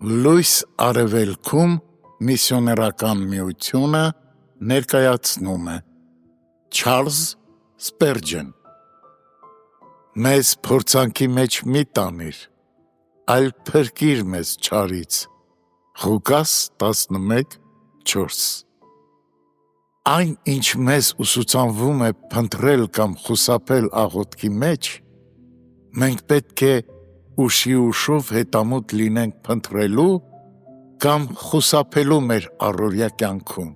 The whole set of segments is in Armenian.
Լույս արևելքում միսիոներական միությունը ներկայացնում է Չարլզ Սպերջեն Մեզ փորձանքի մեջ մի տանիր, այլ փրկիր մեզ չարից Ղուկաս 11:4 Այն ինչ մեզ ուսուցանվում է փնտրել կամ խուսափել աղոթքի մեջ, մենք պետք է ուշի ուշով հետամուտ լինենք փնտրելու կամ խուսափելու մեր առօրյա կյանքում,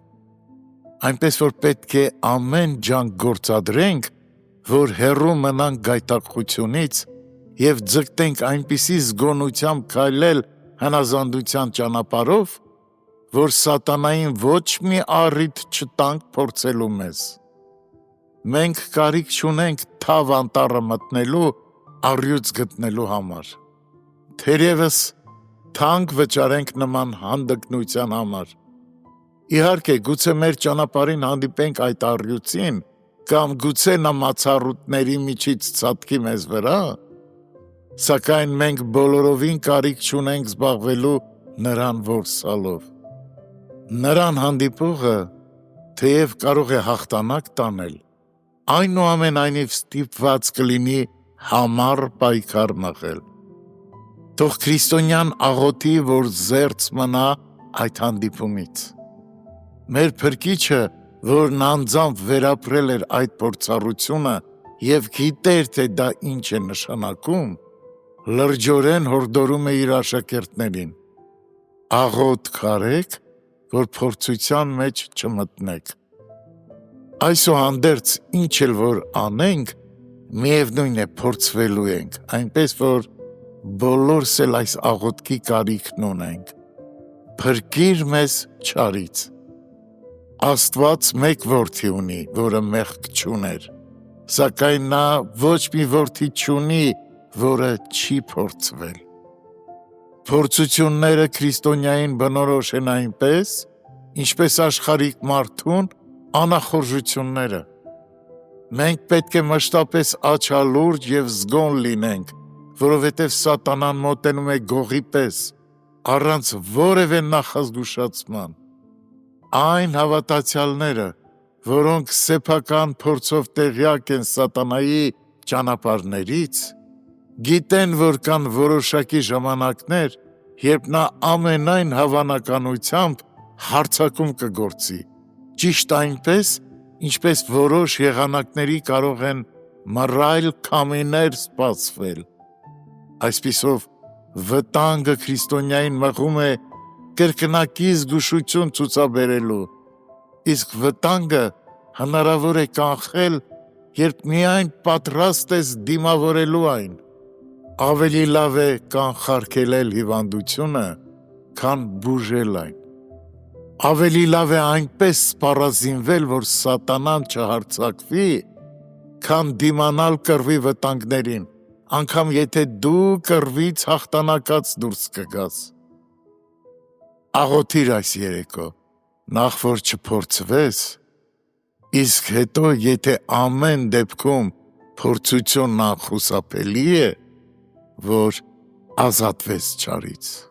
այնպես որ պետք է ամեն ջանք գործադրենք, որ հեռու մնանք գայթակղությունից և ձգտենք այնպիսի զգոնությամբ քայլել հնազանդության ճանապարհով, որ սատանային ոչ մի առիթ չտանք փորձելու մեզ։ Մենք կարիք չունենք թավ անտառը մտնելու, առյուծ գտնելու համար, թերևս թանկ վճարենք նման հանդգնության համար։ Իհարկե, գուցե մեր ճանապարհին հանդիպենք այդ առյուծին, կամ գուցե նա մացառուտների միջից ցատկի մեզ վրա, սակայն մենք բոլորովին կարիք չունենք զբաղվելու նրան որսալով։ Նրան հանդիպողը, թեև կարող է հաղթանակ տանել, այնուամենայնիվ ստիպված կլինի համառ պայքար մղել։ Թող քրիստոնյան աղոթի, որ զերծ մնա այդ հանդիպումից։ Մեր Փրկիչը, որն անձամբ վերապրել էր այդ փորձառությունը և գիտեր, թե դա ինչ է նշանակում, լրջորեն հորդորում է իր աշակերտներին. աղոթք արեք, որ փորձության մեջ չմտնեք։ Այսուհանդերձ, ինչ էլ որ անենք, միևնույն է փորձվելու ենք, այնպես որ բոլորս էլ այս աղոթքի կարիքն ունենք. փրկիր մեզ չարից։ Աստված մեկ որդի ունի, որը մեղք չուներ, սակայն նա ոչ մի որդի չունի, որը չի փորձվել։ Փորձությունները քրիստոնյային բնորոշ են այնպես, ինչպես աշխարհիկ մարդուն անախորժությունները։ Մենք պետք է մշտապես աչալուրջ և զգոն լինենք, որովհետև սատանան մոտենում է գողի պես, առանց որևէ նախազգուշացման։ Այն հավատացյալները, որոնք սեփական փորձով տեղյակ են սատանայի ճանապարհներից, գիտեն, որ կան որոշակի ժամանակներ, երբ նա ամենայն հավանականությամբ հարձակում կգործի, ճիշտ այնպես, ինչպես որոշ եղանակների կարող են մռայլ քամիներ սպասվել։ Այսպիսով, վտանգը քրիստոնյային մղում է կրկնակի զգուշություն ցուցաբերելու, իսկ վտանգը հնարավոր է կանխել, երբ միայն պատրաստ ես դիմավորելու այն։ Ավելի լավ է կանխարգելել հիվանդությունը, քան բուժել այն։ Ավելի լավ է այնպես սպառազինվել, որ սատանան չհարձակվի, քան դիմանալ կռվի վտանգներին, անգամ եթե դու կռվից հաղթանակած դուրս կգաս։ Աղոթիր այս երեկո, նախ որ չփորձվես, իսկ հետո եթե ամեն դեպքում փորձությունն անխուսափելի է, որ ազատվես չարից։